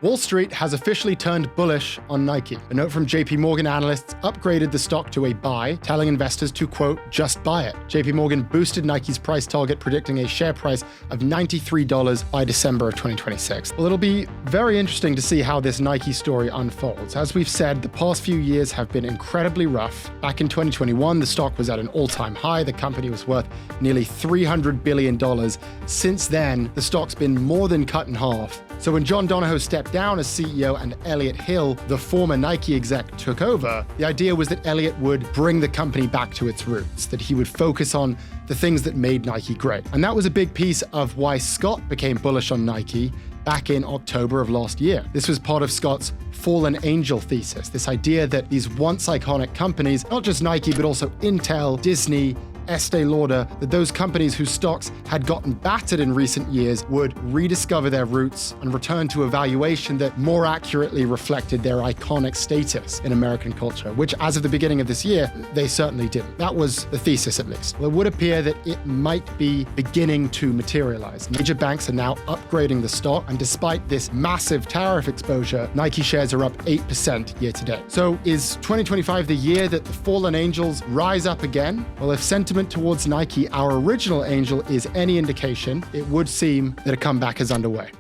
Wall Street has officially turned bullish on Nike. A note from JP Morgan analysts upgraded the stock to a buy, telling investors to, quote, just buy it. JP Morgan boosted Nike's price target, predicting a share price of $93 by December of 2026. Well, it'll be very interesting to see how this Nike story unfolds. As we've said, the past few years have been incredibly rough. Back in 2021, the stock was at an all-time high. The company was worth nearly $300 billion. Since then, the stock's been more than cut in half. So when John Donahoe stepped down as CEO and Elliott Hill, the former Nike exec, took over, the idea was that Elliott would bring the company back to its roots, that he would focus on the things that made Nike great. And that was a big piece of why Scott became bullish on Nike back in October of last year. This was part of Scott's fallen angel thesis, this idea that these once iconic companies, not just Nike, but also Intel, Disney, Estee Lauder, that those companies whose stocks had gotten battered in recent years would rediscover their roots and return to a valuation that more accurately reflected their iconic status in American culture, which as of the beginning of this year, they certainly didn't. That was the thesis, at least. Well, it would appear that it might be beginning to materialize. Major banks are now upgrading the stock, and despite this massive tariff exposure, Nike shares are up 8% year to date. So is 2025 the year that the fallen angels rise up again? Well, if sentiment towards Nike, our original angel, is any indication, it would seem that a comeback is underway.